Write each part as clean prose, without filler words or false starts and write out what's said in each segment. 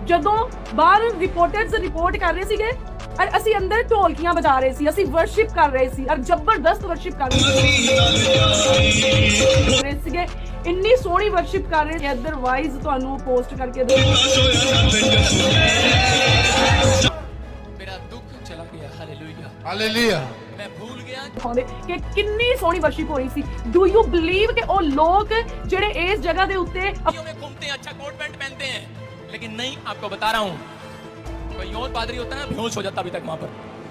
ਜਦੋਂ ਬਾਹਰ ਰਿਪੋਰਟਰਸ ਰਿਪੋर्ट कर रहे ਸੀਗੇ और ਅਸੀਂ ਅੰਦਰ ਢੋਲਕੀਆਂ ਵਜਾ ਰਹੇ ਸੀ, ਅਸੀਂ ਵਰਸ਼ਿਪ ਕਰ ਰਹੇ ਸੀ और ਜ਼ਬਰਦਸਤ ਵਰਸ਼ਿਪ ਕਰ ਰਹੇ ਸੀਗੇ। ਇੰਨੀ ਸੋਹਣੀ ਵਰਸ਼ਿਪ ਕਰ ਰਹੇ ਸੀ। ਅਦਰਵਾਈਜ਼ ਤੁਹਾਨੂੰ ਪੋਸਟ ਕਰਕੇ मेरा दुख चला गया। Hallelujah hallelujah. मैं भूल गया ਦਿਖਾਉਂਦੇ ਕਿ ਕਿੰਨੀ ਸੋਹਣੀ ਵਰਸ਼ਿਪ ਹੋ ਰਹੀ ਸੀ। ਡੂ ਯੂ ਬਿਲੀਵ ਕਿ ਉਹ ਲੋਕ ਜਿਹੜੇ ਇਸ ਜਗ੍ਹਾ ਦੇ ਉੱਤੇ में घूमते हैं, अच्छा कोट पैंट पहनते हैं, लेकिन नहीं, आपको बता रहा हूँ, कोई और पादरी होता है ना, बेहोश हो जाता अभी तक वहां पर।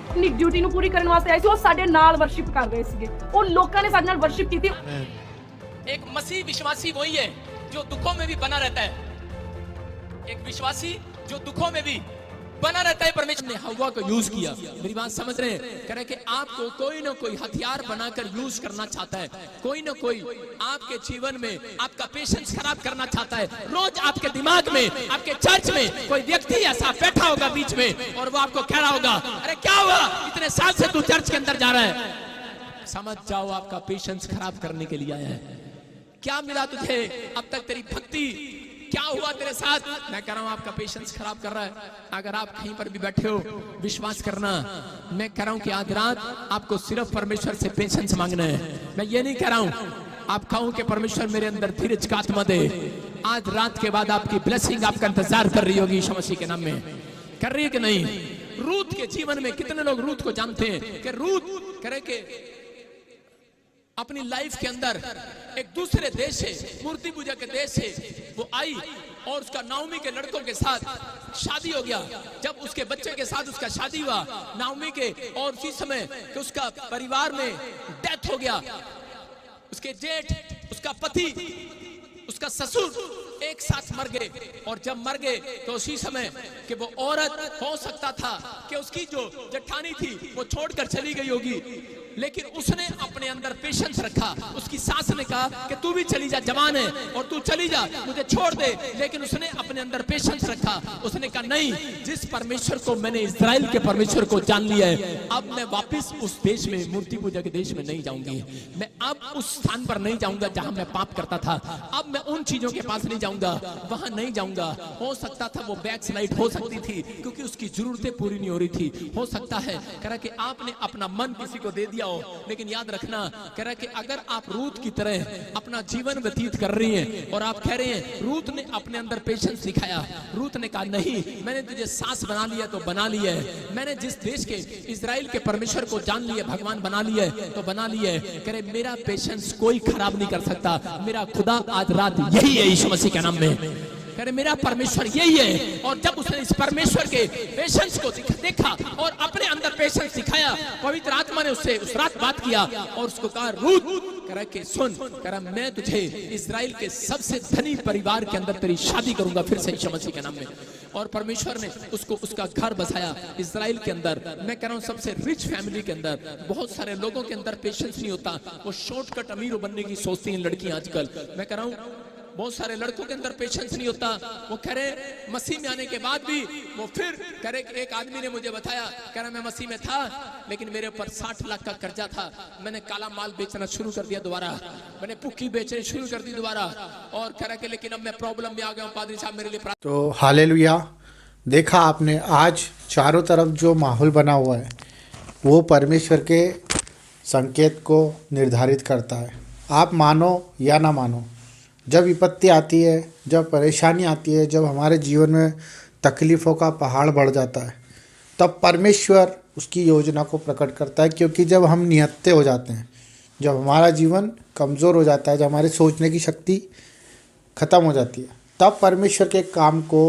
ਆਪਣੀ ਡਿਊਟੀ ਨੂੰ ਪੂਰੀ ਕਰਨ ਵਾਸਤੇ ਆਏ ਸੀ। ਉਹ ਸਾਡੇ ਨਾਲ ਵਰਸ਼ਿਪ ਕਰ ਰਹੇ ਸੀਗੇ। ਉਹ ਲੋਕਾਂ ਨੇ ਸਾਡੇ ਨਾਲ ਵਰਸ਼ਿਪ ਕੀਤੀ। एक मसीह विश्वासी वही है जो दुखों में भी बना रहता है। एक विश्वासी जो दुखों में भी बना रहता है। परमेश्वर ने हव्वा को यूज किया। मेरी बात समझ रहे हैं? कह रहे कि आपको कोई ना कोई हथियार बनाकर यूज करना चाहता है। कोई ना कोई आपके जीवन में आपका पेशेंस खराब करना चाहता है। रोज आपके दिमाग में, आपके चर्च में कोई व्यक्ति ऐसा बैठा होगा बीच में और वो आपको कह रहा होगा, अरे क्या हुआ, इतने साल से तू चर्च के अंदर जा रहा है। समझ जाओ आपका पेशेंस खराब करने के लिए आया है। क्या मिला तुझे अब तक, तेरी भक्ति क्या हुआ तेरे साथ? मैं कह रहा हूं आपका पेशेंस खराब कर रहा है। अगर आप कहीं पर भी बैठे हो, विश्वास करना, मैं कह रहा हूं कि आज रात आपको सिर्फ परमेश्वर से पेशेंस मांगना है। मैं ये नहीं कह रहा हूं आप कहो कि परमेश्वर मेरे अंदर धीरज का आत्मा दे। आज रात के बाद आपकी ब्लेसिंग आपका इंतजार कर रही होगी यीशु मसीह के नाम में। कर रही है कि नहीं? रूत के जीवन में कितने लोग रूत को जानते हैं कि रूत करे के अपनी लाइफ के अंदर एक दूसरे देश से, मूर्ति पूजा के देश से वो आई और उसका नाओमी के लड़कों के साथ शादी हो गया। जब उसके बच्चे के साथ उसका शादी हुआ नाओमी के, और उसी समय कि उसका परिवार में डेथ हो गया, उसके जेठ, उसका पति, उसका ससुर एक साथ मर गए। और जब मर गए तो उसी समय कि वो औरत हो सकता था कि उसकी जो जेठानी थी वो छोड़कर चली गई होगी, लेकिन उसने अपने अंदर पेशेंस रखा। उसकी सास ने कहा कि तू भी चली जा, जवान है और तू चली जा, मुझे छोड़ दे, लेकिन उसने अपने अंदर पेशेंस रखा। उसने कहा नहीं, जिस परमेश्वर को मैंने इस्राएल के परमेश्वर को जान लिया है, अब मैं वापस उस देश में, मूर्ति पूजा के देश में नहीं जाऊंगी। मैं अब उस स्थान पर नहीं जाऊंगा जहां मैं पाप करता था। अब मैं उन चीजों के पास नहीं जाऊंगा, वहां नहीं जाऊंगा। हो सकता था वो बैक स्लाइड हो सकती थी क्योंकि उसकी जरूरतें पूरी नहीं हो रही थी। हो सकता है कह रहा कि आपने अपना मन किसी को दे दिया हो, लेकिन याद रखना कह रहा कि अगर आप रूत की तरह अपना जीवन व्यतीत कर रही हैं और आप कह रहे हैं रूत ने अपने अंदर पेशेंस दिखाया, रूत ने कहा नहीं, मैंने तुझे सास बना लिया तो बना लिया है, मैंने जिस देश के इजराइल के परमेश्वर को जान लिया, भगवान बना लिया है तो बना लिया है। कह रहे मेरा पेशेंस कोई खराब नहीं कर सकता। मेरा खुदा आज रात यही है यीशु मसीह के नाम में। कह रहे मेरा परमेश्वर यही है। और जब उसने इस परमेश्वर के पेशेंस को देखा और अपने अंदर पेशेंस दिखाया, पवित्र आत्मा ने उससे उस रात बात किया और उसको कहा रूत, कह रहा कि सुन, कह रहा मैं तुझे इजराइल के सबसे धनी परिवार के अंदर तेरी शादी करूंगा फिर से यीशु मसीह के नाम में। और परमेश्वर ने उसको उसका घर बसाया इजराइल के अंदर। मैं कह रहा हूं सबसे रिच फैमिली के अंदर। बहुत सारे लोगों के अंदर पेशेंस नहीं होता, वो शॉर्टकट अमीर बनने की सोचती हैं लड़कियां आजकल। मैं कह रहा हूं बहुत सारे लड़कों के अंदर पेशेंस नहीं होता। वो कह रहे मसीह में आने के बाद भी वो फिर कह रहे, एक आदमी ने मुझे बताया, कह रहा मैं मसीह में था लेकिन मेरे ऊपर 60 लाख का कर्जा था, मैंने काला माल बेचना शुरू कर दिया दोबारा, मैंने पुक्की बेचनी शुरू कर दी दोबारा, और कह रहा कि लेकिन अब मैं प्रॉब्लम में आ गया हूँ, पादरी साहब मेरे लिए। तो हालेलुया। देखा आपने आज चारों तरफ जो माहौल बना हुआ है वो परमेश्वर के संकेत को निर्धारित करता है। आप मानो या ना मानो, जब विपत्ति आती है, जब परेशानी आती है, जब हमारे जीवन में तकलीफ़ों का पहाड़ बढ़ जाता है, तब परमेश्वर उसकी योजना को प्रकट करता है। क्योंकि जब हम निहत्ते हो जाते हैं, जब हमारा जीवन कमज़ोर हो जाता है, जब हमारी सोचने की शक्ति ख़त्म हो जाती है, तब परमेश्वर के काम को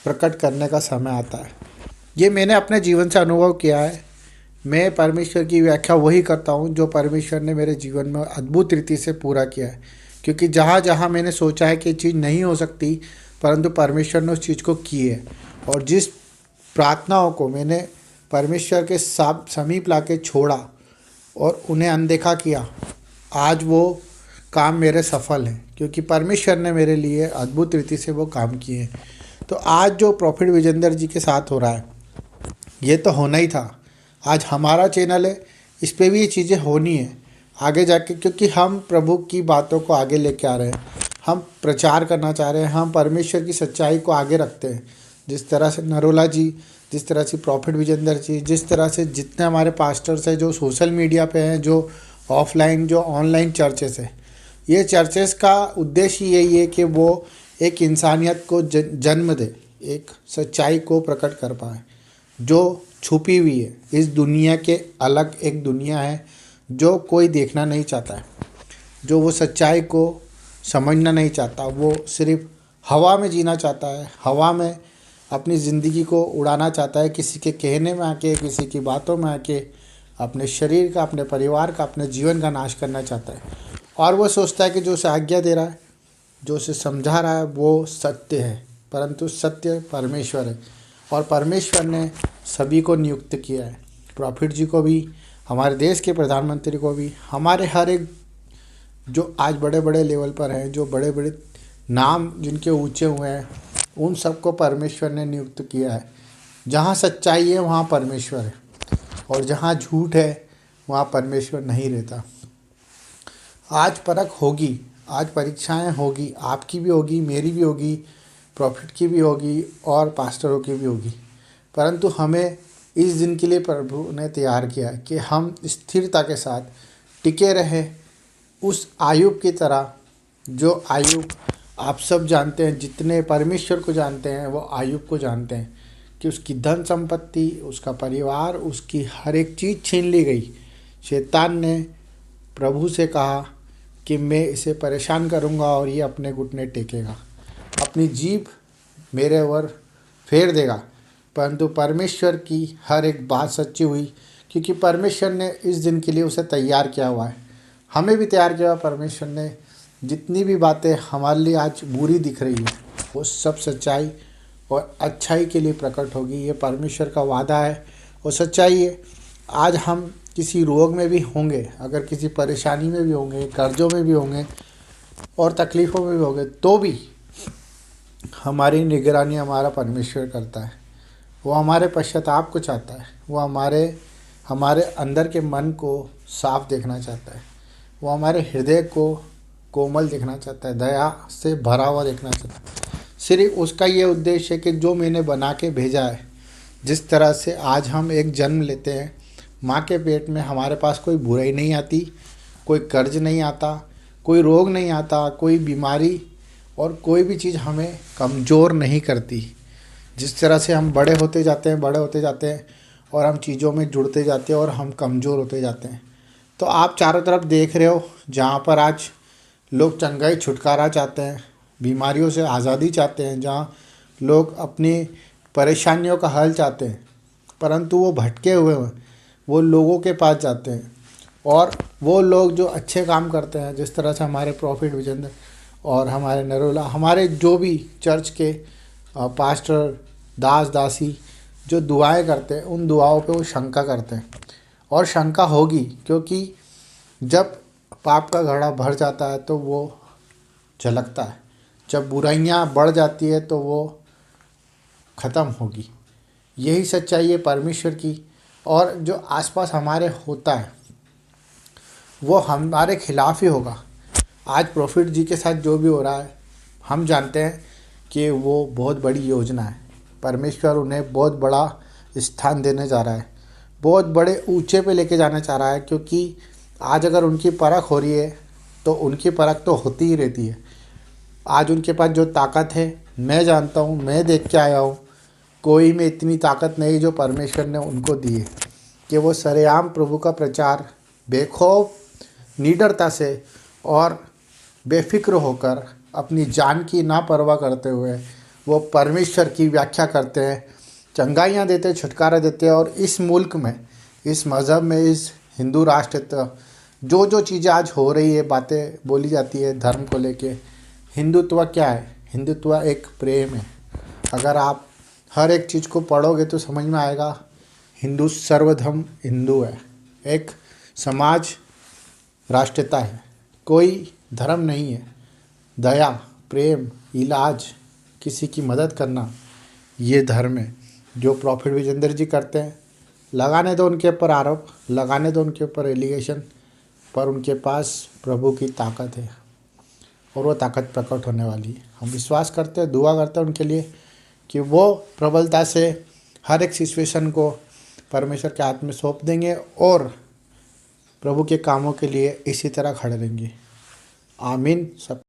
प्रकट करने का समय आता है। ये मैंने अपने जीवन से अनुभव किया है। मैं परमेश्वर की व्याख्या वही करता हूँ जो परमेश्वर ने मेरे जीवन में अद्भुत रीति से पूरा किया है। क्योंकि जहाँ जहाँ मैंने सोचा है कि ये चीज़ नहीं हो सकती, परंतु परमेश्वर ने उस चीज़ को की है। और जिस प्रार्थनाओं को मैंने परमेश्वर के समीप लाके छोड़ा और उन्हें अनदेखा किया, आज वो काम मेरे सफल हैं, क्योंकि परमेश्वर ने मेरे लिए अद्भुत रीति से वो काम किए हैं। तो आज जो प्रॉफिट विजेंद्र जी के साथ हो रहा है, ये तो होना ही था। आज हमारा चैनल है, इस पे भी ये चीज़ें होनी है आगे जाके, क्योंकि हम प्रभु की बातों को आगे लेके आ रहे हैं, हम प्रचार करना चाह रहे हैं, हम परमेश्वर की सच्चाई को आगे रखते हैं। जिस तरह से नरोला जी, जिस तरह से प्रॉफिट विजेंद्र जी, जिस तरह से जितने हमारे पास्टर्स हैं जो सोशल मीडिया पे हैं, जो ऑफलाइन जो ऑनलाइन चर्चेस है, ये चर्चेस का उद्देश्य यही है कि वो एक इंसानियत को जन्म दे, एक सच्चाई को प्रकट कर पाए जो छुपी हुई है। इस दुनिया के अलग एक दुनिया है जो कोई देखना नहीं चाहता है, जो वो सच्चाई को समझना नहीं चाहता, वो सिर्फ हवा में जीना चाहता है, हवा में अपनी ज़िंदगी को उड़ाना चाहता है, किसी के कहने में आके, किसी की बातों में आके अपने शरीर का, अपने परिवार का, अपने जीवन का नाश करना चाहता है। और वो सोचता है कि जो उसे आज्ञा दे रहा है, जो उसे समझा रहा है वो सत्य है, परंतु सत्य परमेश्वर है और परमेश्वर ने सभी को नियुक्त किया है। प्रॉफिट जी को भी, हमारे देश के प्रधानमंत्री को भी, हमारे हर एक जो आज बड़े बड़े लेवल पर हैं, जो बड़े बड़े नाम जिनके ऊंचे हुए हैं, उन सबको परमेश्वर ने नियुक्त किया है। जहाँ सच्चाई है वहाँ परमेश्वर है और जहाँ झूठ है वहाँ परमेश्वर नहीं रहता। आज परख होगी, आज परीक्षाएं होगी, आपकी भी होगी, मेरी भी होगी, प्रॉफिट की भी होगी और पास्टरों की भी होगी, परंतु हमें इस दिन के लिए प्रभु ने तैयार किया है कि हम स्थिरता के साथ टिके रहें, उस आयुब की तरह। जो आयुब आप सब जानते हैं, जितने परमेश्वर को जानते हैं वो आयुब को जानते हैं कि उसकी धन संपत्ति, उसका परिवार, उसकी हर एक चीज़ छीन ली गई। शैतान ने प्रभु से कहा कि मैं इसे परेशान करूंगा और ये अपने घुटने टेकेगा, अपनी जीभ मेरे ओर फेर देगा, परंतु परमेश्वर की हर एक बात सच्ची हुई, क्योंकि परमेश्वर ने इस दिन के लिए उसे तैयार किया हुआ है। हमें भी तैयार किया हुआ परमेश्वर ने। जितनी भी बातें हमारे लिए आज बुरी दिख रही है वो सब सच्चाई और अच्छाई के लिए प्रकट होगी। ये परमेश्वर का वादा है और सच्चाई है। आज हम किसी रोग में भी होंगे, अगर किसी परेशानी में भी होंगे, कर्जों में भी होंगे और तकलीफ़ों में भी होंगे, तो भी हमारी निगरानी हमारा परमेश्वर करता है। वो हमारे पश्चाताप को चाहता है, वो हमारे अंदर के मन को साफ देखना चाहता है, वो हमारे हृदय को कोमल देखना चाहता है, दया से भरा हुआ देखना चाहता है। सिर्फ उसका ये उद्देश्य है कि जो मैंने बना के भेजा है, जिस तरह से आज हम एक जन्म लेते हैं, माँ के पेट में हमारे पास कोई बुराई नहीं आती, कोई कर्ज नहीं आता, कोई रोग नहीं आता, कोई बीमारी और कोई भी चीज़ हमें कमज़ोर नहीं करती। जिस तरह से हम बड़े होते जाते हैं और हम चीज़ों में जुड़ते जाते हैं और हम कमज़ोर होते जाते हैं। तो आप चारों तरफ देख रहे हो, जहाँ पर आज लोग चंगाई छुटकारा चाहते हैं, बीमारियों से आज़ादी चाहते हैं, जहाँ लोग अपनी परेशानियों का हल चाहते हैं, परंतु वो भटके हुए हैं, वो लोगों के पास जाते हैं। और वो लोग जो अच्छे काम करते हैं, जिस तरह से हमारे प्रॉफिट विजेंद्र और हमारे नरोला, हमारे जो भी चर्च के पास्टर, दास दासी जो दुआएं करते हैं, उन दुआओं पे वो शंका करते हैं। और शंका होगी, क्योंकि जब पाप का घड़ा भर जाता है तो वो झलकता है, जब बुराइयां बढ़ जाती है तो वो ख़त्म होगी। यही सच्चाई है परमेश्वर की। और जो आसपास हमारे होता है वो हमारे खिलाफ ही होगा। आज प्रॉफिट जी के साथ जो भी हो रहा है, हम जानते हैं कि वो बहुत बड़ी योजना है। परमेश्वर उन्हें बहुत बड़ा स्थान देने जा रहा है, बहुत बड़े ऊंचे पे लेके जाना चाह रहा है। क्योंकि आज अगर उनकी परख हो रही है तो उनकी परख तो होती ही रहती है। आज उनके पास जो ताकत है, मैं जानता हूँ, मैं देख के आया हूँ, कोई में इतनी ताकत नहीं जो परमेश्वर ने उनको दी है कि वो सरेआम प्रभु का प्रचार बेखौफ, निडरता से और बेफिक्र होकर, अपनी जान की ना परवाह करते हुए वो परमेश्वर की व्याख्या करते हैं, चंगाइयाँ देते हैं, छुटकारा देते हैं। और इस मुल्क में, इस मज़हब में, इस हिंदू राष्ट्र जो जो चीज़ें आज हो रही है, बातें बोली जाती है धर्म को लेके, हिंदुत्व क्या है? हिंदुत्व एक प्रेम है। अगर आप हर एक चीज़ को पढ़ोगे तो समझ में आएगा, हिंदू सर्वधर्म हिंदू है, एक समाज राष्ट्रता है, कोई धर्म नहीं है। दया, प्रेम, इलाज, किसी की मदद करना, ये धर्म है जो प्रॉफिट विजेंद्र जी करते हैं। लगाने दो उनके ऊपर आरोप, लगाने दो उनके ऊपर एलिगेशन, पर उनके पास प्रभु की ताकत है और वो ताकत प्रकट होने वाली है। हम विश्वास करते हैं, दुआ करते हैं उनके लिए कि वो प्रबलता से हर एक सिचुएशन को परमेश्वर के हाथ में सौंप देंगे और प्रभु के कामों के लिए इसी तरह खड़े रहेंगे। आमीन। सब